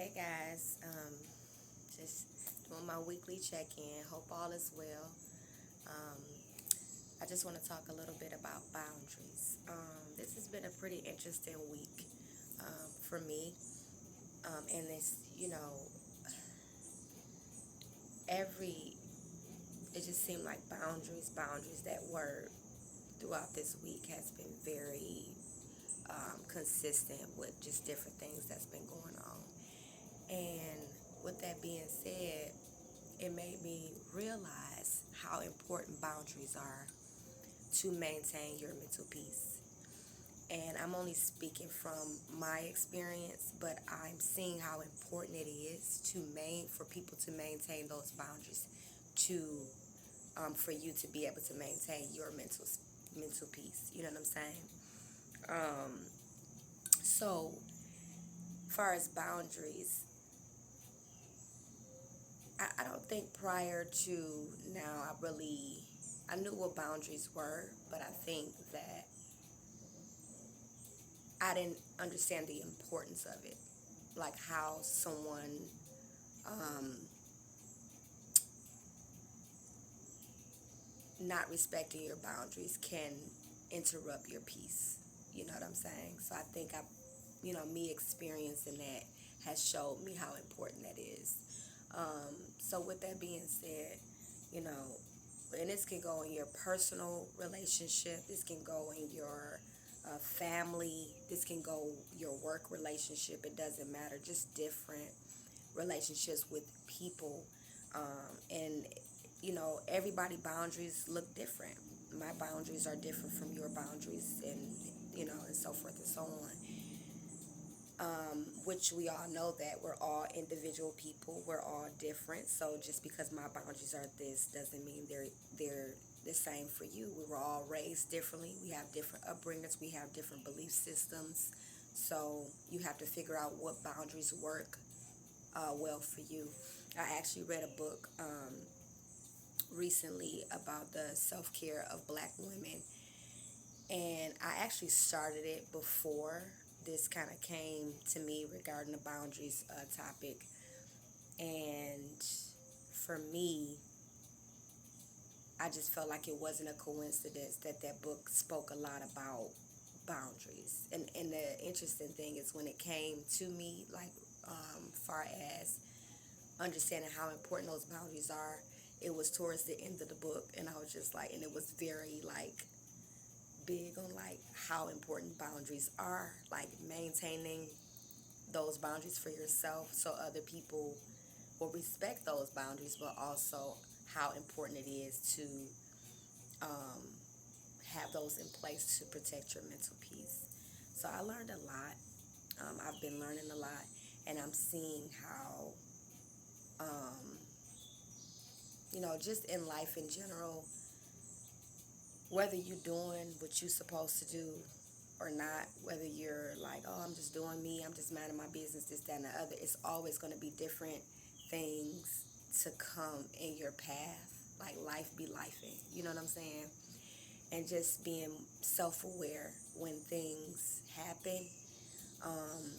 Hey guys, just doing my weekly check-in. Hope all is well. Um, I just want to talk a little bit about boundaries. This has been a pretty interesting week for me, and it's every it just seemed like boundaries. That word throughout this week has been very consistent with just different things that's been going on. And with that being said, it made me realize how important boundaries are to maintain your mental peace. And I'm only speaking from my experience, but I'm seeing how important it is for people to maintain those boundaries, to for you to be able to maintain your mental peace. You know what I'm saying? Um, so, far as boundaries, I don't think prior to now I knew what boundaries were, but I think that I didn't understand the importance of it, like how someone um, not respecting your boundaries can interrupt your peace. You know what I'm saying? So I think me experiencing that has showed me how important that is. So with that being said, you know, and this can go in your personal relationship, this can go in your family, this can go your work relationship. It doesn't matter, just different relationships with people. And everybody boundaries look different. My boundaries are different from your boundaries, and and so forth and so on. Which we all know that we're all individual people. We're all different. So just because my boundaries are this doesn't mean they're the same for you. We were all raised differently. We have different upbringings. We have different belief systems. So you have to figure out what boundaries work well for you. I actually read a book recently about the self-care of Black women, and I actually started it before this kind of came to me regarding the boundaries topic. And for me, I just felt like it wasn't a coincidence that that book spoke a lot about boundaries. And the interesting thing is when it came to me, like far as understanding how important those boundaries are, it was towards the end of the book, and I was just like, and it was very like big on like how important boundaries are, like maintaining those boundaries for yourself so other people will respect those boundaries, but also how important it is to um, have those in place to protect your mental peace. So I learned a lot. I've been learning a lot, and I'm seeing how, um, just in life in general, whether you're doing what you're supposed to do or not, whether you're like, oh, I'm just doing me, I'm just minding my business, this, that, and the other, it's always going to be different things to come in your path. Like life be lifing, you know what I'm saying? And just being self-aware when things happen. Um,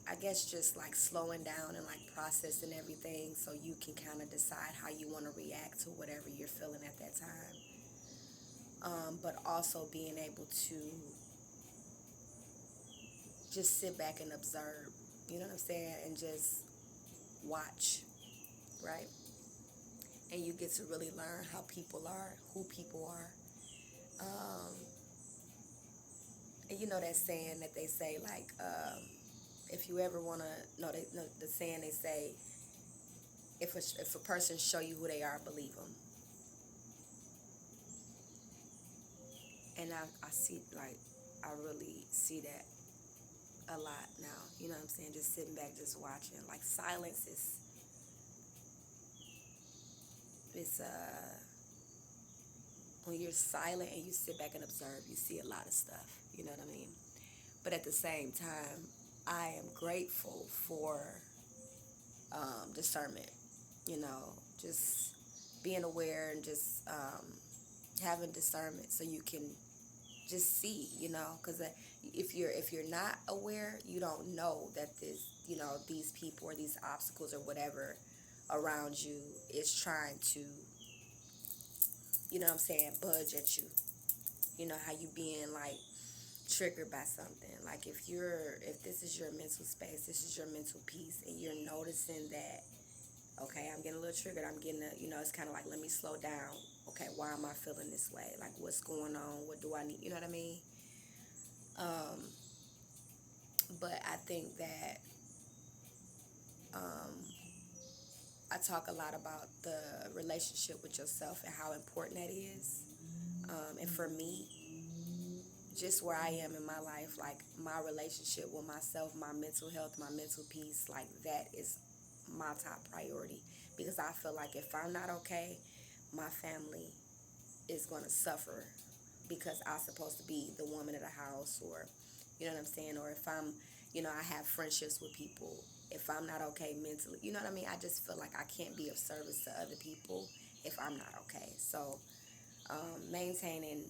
I guess just like slowing down and like processing everything so you can kind of decide how you want to react to whatever you're feeling at that time. But also being able to just sit back and observe, you know what I'm saying, and just watch, right? And you get to really learn how people are, who people are. Um, and you know that saying that they say, like, if you ever want to know, the saying they say, if a person show you who they are, believe them. And I see, like, I really see that a lot now. You know what I'm saying? Just sitting back, just watching. Like silence is, it's when you're silent and you sit back and observe, you see a lot of stuff. You know what I mean? But at the same time, I am grateful for discernment. You know, just being aware and just having discernment so you can just see. You know, because if you're not aware, you don't know that these people or these obstacles or whatever around you is trying to, what I'm saying, budge at you. You know how you being like triggered by something. Like if this is your mental space, this is your mental peace, and you're noticing that, okay, I'm getting a little triggered. I'm getting it's kind of like, let me slow down. Okay, why am I feeling this way? Like, what's going on? What do I need? You know what I mean? Um, but I think that um, I talk a lot about the relationship with yourself and how important that is. And for me, just where I am in my life, like my relationship with myself, my mental health, my mental peace, like that is my top priority. Because I feel like if I'm not okay, my family is going to suffer because I'm supposed to be the woman of the house, or, you know what I'm saying? Or if I have friendships with people. If I'm not okay mentally, you know what I mean? I just feel like I can't be of service to other people if I'm not okay. So maintaining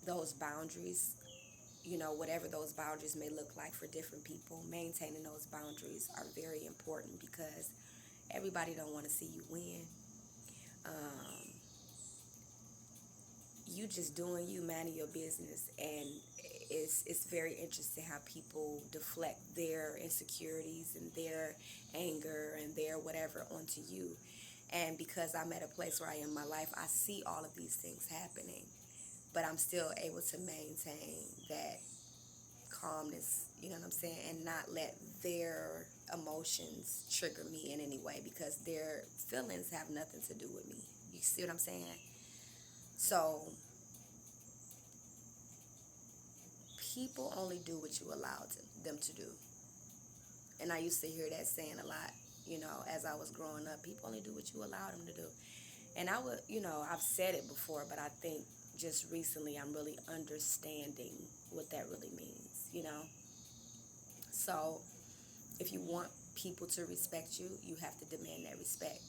those boundaries, whatever those boundaries may look like for different people, maintaining those boundaries are very important because everybody don't want to see you win. Um, you just doing you, minding your business, and it's very interesting how people deflect their insecurities and their anger and their whatever onto you. And because I'm at a place where I am in my life, I see all of these things happening, but I'm still able to maintain that calmness, you know what I'm saying, and not let their emotions trigger me in any way because their feelings have nothing to do with me. You see what I'm saying? So people only do what you allow them to do. And I used to hear that saying a lot, as I was growing up. People only do what you allow them to do. And I would, I've said it before, but I think just recently I'm really understanding what that really means. So if you want people to respect you, you have to demand that respect.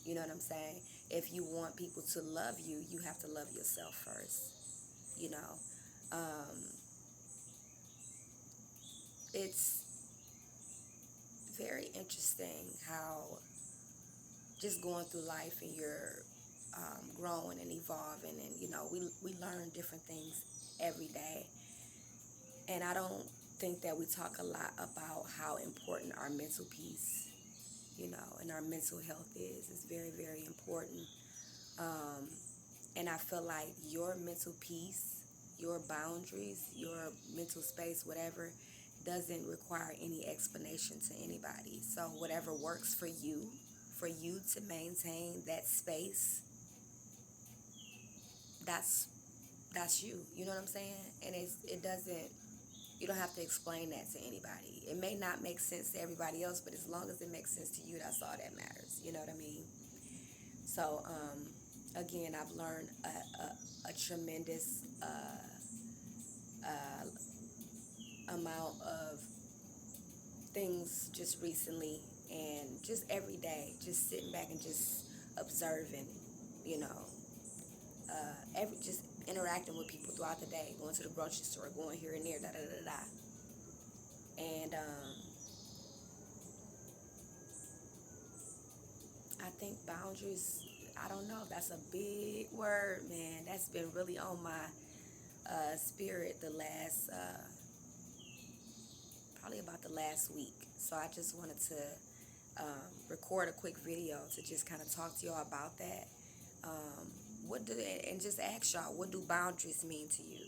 You know what I'm saying? If you want people to love you, you have to love yourself first. You know, um, it's very interesting how just going through life and you're growing and evolving, and we learn different things every day. And I don't think that we talk a lot about how important our mental peace, and our mental health is. It's very, very important. Um, and I feel like your mental peace, your boundaries, your mental space, whatever, doesn't require any explanation to anybody. So whatever works for you to maintain that space, that's you. You know what I'm saying? And it doesn't. You don't have to explain that to anybody. It may not make sense to everybody else, but as long as it makes sense to you, that's all that matters. You know what I mean? So again, I've learned a tremendous amount of things just recently, and just every day, just sitting back and just observing, you know, every just interacting with people throughout the day, going to the grocery store, going here and there, da da da da. And I think boundaries. I don't know. That's a big word, man. That's been really on my spirit the last probably about the last week. So I just wanted to record a quick video to just kind of talk to y'all about that. Um, and just ask y'all, what do boundaries mean to you?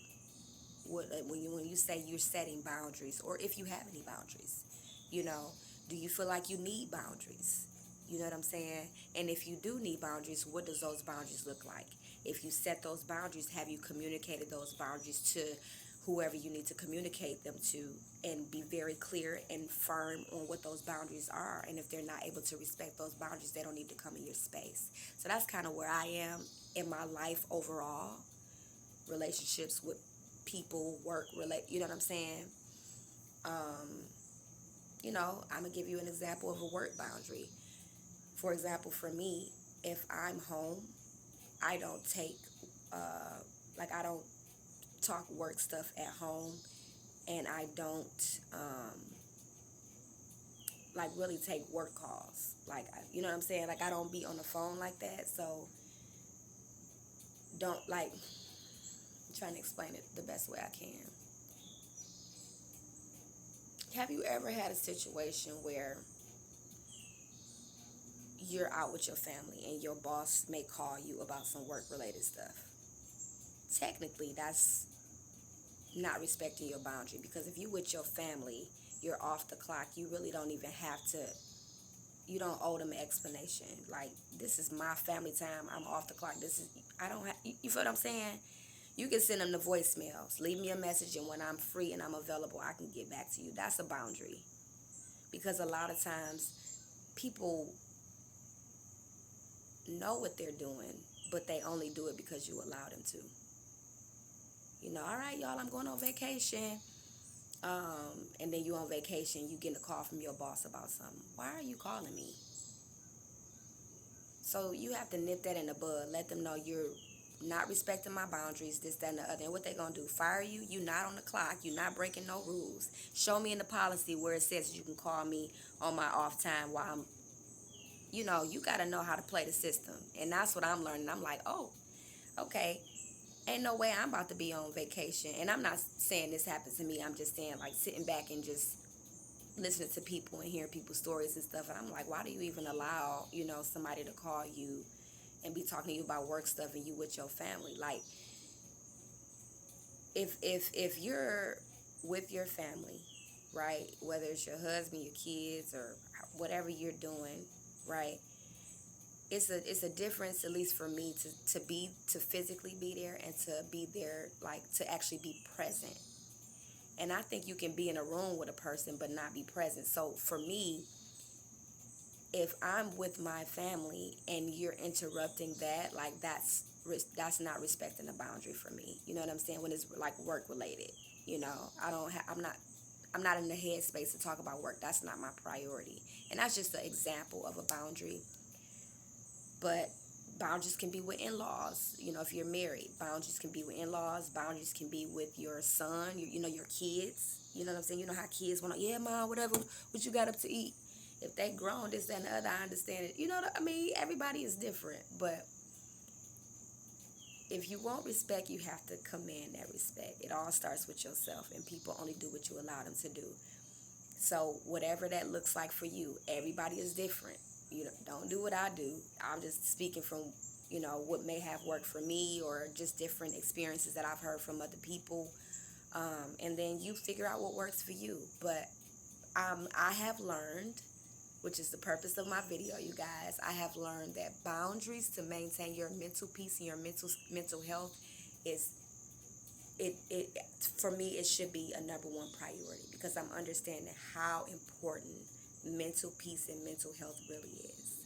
What when you say you're setting boundaries, or if you have any boundaries, you know, do you feel like you need boundaries? You know what I'm saying? And if you do need boundaries, what does those boundaries look like? If you set those boundaries, have you communicated those boundaries to whoever you need to communicate them to, and be very clear and firm on what those boundaries are? And if they're not able to respect those boundaries, they don't need to come in your space. So that's kind of where I am in my life overall. Relationships with people, you know what I'm saying? Um, I'm gonna give you an example of a work boundary. For example, for me, if I'm home, I don't take, I don't talk work stuff at home and I don't like really take work calls. Like, you know what I'm saying? Like, I don't be on the phone like that. So don't like, I'm trying to explain it the best way I can. Have you ever had a situation where you're out with your family and your boss may call you about some work related stuff? Technically, that's not respecting your boundary, because if you with your family, you're off the clock. You really don't even have to, you don't owe them an explanation. Like, this is my family time. I'm off the clock. This is, I don't have, you feel what I'm saying? You can send them the voicemails. Leave me a message, and when I'm free and I'm available, I can get back to you. That's a boundary. Because a lot of times, people know what they're doing, but they only do it because you allow them to. You know, all right, y'all, I'm going on vacation. And then you on vacation, you getting a call from your boss about something. Why are you calling me? So you have to nip that in the bud. Let them know you're not respecting my boundaries, this, that, and the other. And what they gonna do? Fire you? You not on the clock. You not breaking no rules. Show me in the policy where it says you can call me on my off time while I'm, you know, you gotta know how to play the system. And that's what I'm learning. I'm like, oh, okay. Ain't no way I'm about to be on vacation. And I'm not saying this happened to me. I'm just saying, like, sitting back and just listening to people and hearing people's stories and stuff. And I'm like, why do you even allow, you know, somebody to call you and be talking to you about work stuff and you with your family? Like, if you're with your family, right, whether it's your husband, your kids, or whatever you're doing, right, it's a difference, at least for me, to physically be there and to be there, like, to actually be present. And I think you can be in a room with a person but not be present. So for me, if I'm with my family and you're interrupting that, like, that's not respecting the boundary for me. You know what I'm saying? When it's like work related, you know, I'm not in the headspace to talk about work. That's not my priority. And that's just an example of a boundary. But boundaries can be with in-laws. You know, if you're married, boundaries can be with in-laws. Boundaries can be with your son, you know, your kids. You know what I'm saying? You know how kids want to, yeah, mom, whatever, what you got up to eat? If they grown, this, that, and the other, I understand it. You know, I mean, everybody is different. But if you want respect, you have to command that respect. It all starts with yourself, and people only do what you allow them to do. So whatever that looks like for you, everybody is different. You don't do what I do. I'm just speaking from, you know, what may have worked for me, or just different experiences that I've heard from other people. And then you figure out what works for you. But I have learned, which is the purpose of my video, you guys, I have learned that boundaries to maintain your mental peace and your mental health is, it for me, it should be a number one priority, because I'm understanding how important mental peace and mental health really is.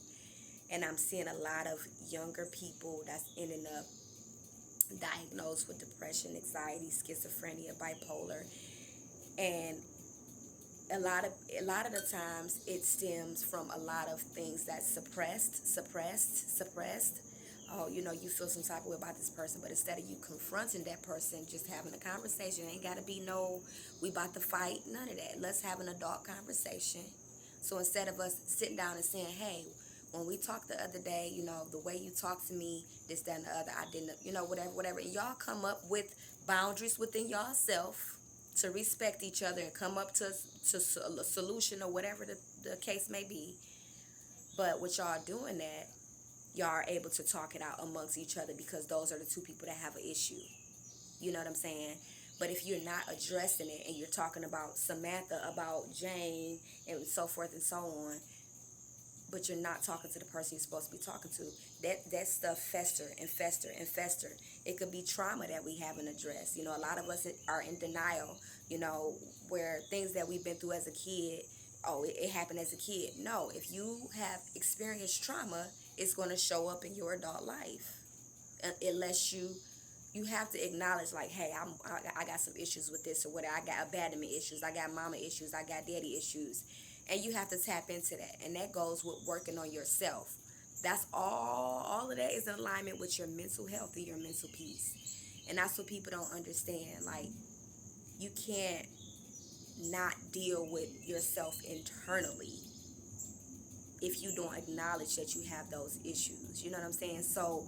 And I'm seeing a lot of younger people that's ending up diagnosed with depression, anxiety, schizophrenia, bipolar. And a lot of the times it stems from a lot of things that's suppressed. Oh, you know, you feel some type of way about this person, but instead of you confronting that person, just having a conversation, ain't got to be no, we about to fight, none of that. Let's have an adult conversation. So instead of us sitting down and saying, hey, when we talked the other day, you know, the way you talked to me, this, that, and the other, I didn't, you know, whatever. And y'all come up with boundaries within yourself to respect each other and come up to a solution, or whatever the case may be. But with y'all doing that, y'all are able to talk it out amongst each other, because those are the two people that have an issue. You know what I'm saying? But if you're not addressing it and you're talking about Samantha, about Jane, and so forth and so on, but you're not talking to the person you're supposed to be talking to, that stuff fester and fester and fester. It could be trauma that we haven't addressed. You know, a lot of us are in denial, you know, where things that we've been through as a kid, oh, it happened as a kid. No, if you have experienced trauma, it's going to show up in your adult life, unless you have to acknowledge, like, hey, I got some issues with this or whatever. I got abandonment issues. I got mama issues. I got daddy issues. And you have to tap into that. And that goes with working on yourself. That's all of that is in alignment with your mental health and your mental peace. And that's what people don't understand. Like, you can't not deal with yourself internally if you don't acknowledge that you have those issues. You know what I'm saying? So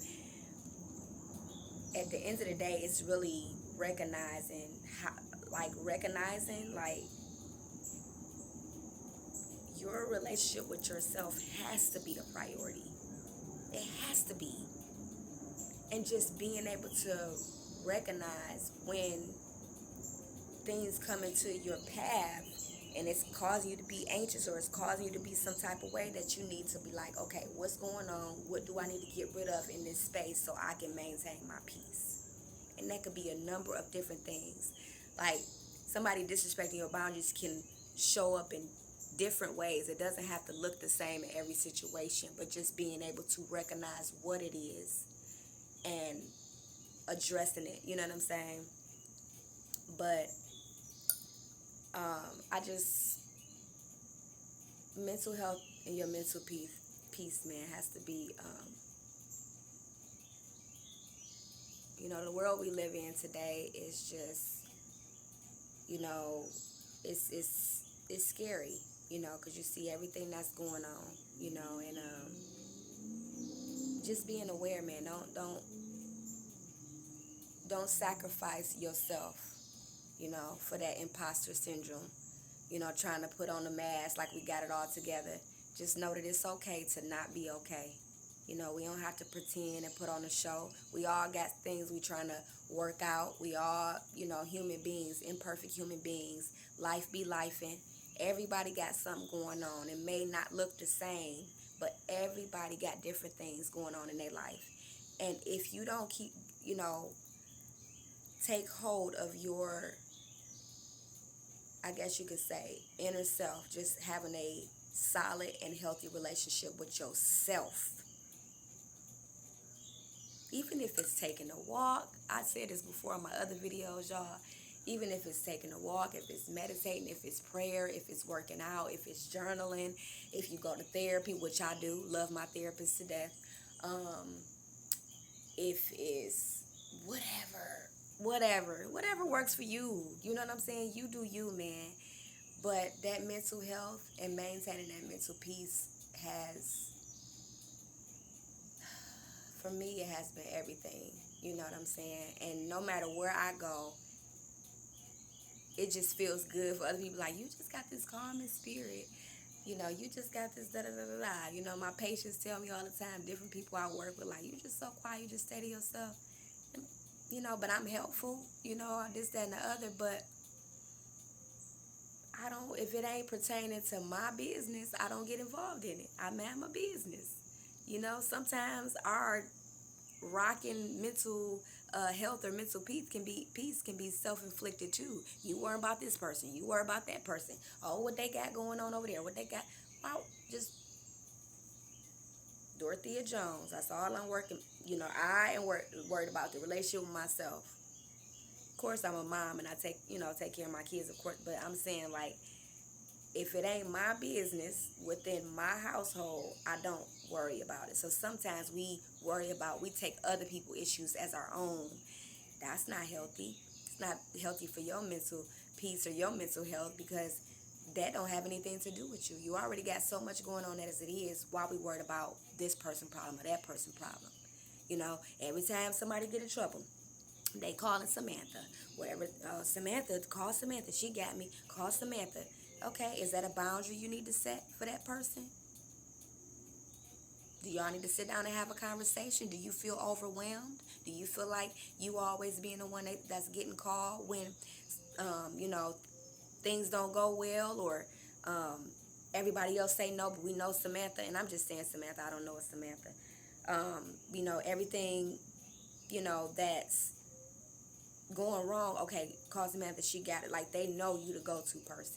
at the end of the day, it's really recognizing how, recognizing like your relationship with yourself has to be the priority. It has to be. And just being able to recognize when things come into your path and it's causing you to be anxious, or it's causing you to be some type of way, that you need to be like, okay, what's going on? What do I need to get rid of in this space so I can maintain my peace? And that could be a number of different things. Like, somebody disrespecting your boundaries can show up in different ways. It doesn't have to look the same in every situation, but just being able to recognize what it is and addressing it. You know what I'm saying? But I just, mental health and your mental peace, man, has to be, the world we live in today is just, you know, it's scary, because you see everything that's going on, and just being aware, man. Don't sacrifice yourself, for that imposter syndrome, trying to put on a mask like we got it all together. Just know that it's okay to not be okay. We don't have to pretend and put on a show. We all got things we trying to work out. We all, human beings, imperfect human beings. Life be lifing. Everybody got something going on. It may not look the same, but everybody got different things going on in their life. And if you don't keep, take hold of your, I guess you could say, inner self, just having a solid and healthy relationship with yourself. Even if it's taking a walk, I said this before in my other videos, y'all. Even if it's taking a walk, if it's meditating, if it's prayer, if it's working out, if it's journaling, if you go to therapy, which I do, love my therapist to death. If it's whatever works for you. You know what I'm saying? You do you, man. But that mental health and maintaining that mental peace for me, it has been everything. You know what I'm saying? And no matter where I go, it just feels good for other people. Like, you just got this calming spirit. You just got this da-da-da-da-da. My patients tell me all the time, different people I work with, like, you just so quiet, you just stay to yourself. But I'm helpful, this, that, and the other. But if it ain't pertaining to my business, I don't get involved in it. I man my business. Sometimes our rocking mental health or mental peace can be self-inflicted too. You worry about this person, you worry about that person. Oh, what they got going on over there? What they got? Well, just Dorothea Jones. That's all I'm working. I am worried about the relationship with myself. Of course, I'm a mom and I take care of my kids, of course. But I'm saying, like, if it ain't my business within my household, I don't worry about it. So sometimes we take other people's issues as our own. That's not healthy. It's not healthy for your mental peace or your mental health, because that don't have anything to do with you. You already got so much going on as it is. Why we worried about this person problem or that person problem? Every time somebody get in trouble, they calling Samantha. Whatever, Samantha, call Samantha. She got me. Call Samantha. Okay, is that a boundary you need to set for that person? Do y'all need to sit down and have a conversation? Do you feel overwhelmed? Do you feel like you always being the one that's getting called when, things don't go well, or everybody else say no, but we know Samantha, and I'm just saying Samantha, I don't know it's Samantha. Everything, that's going wrong, okay, call Samantha, she got it. Like, they know you the go-to person.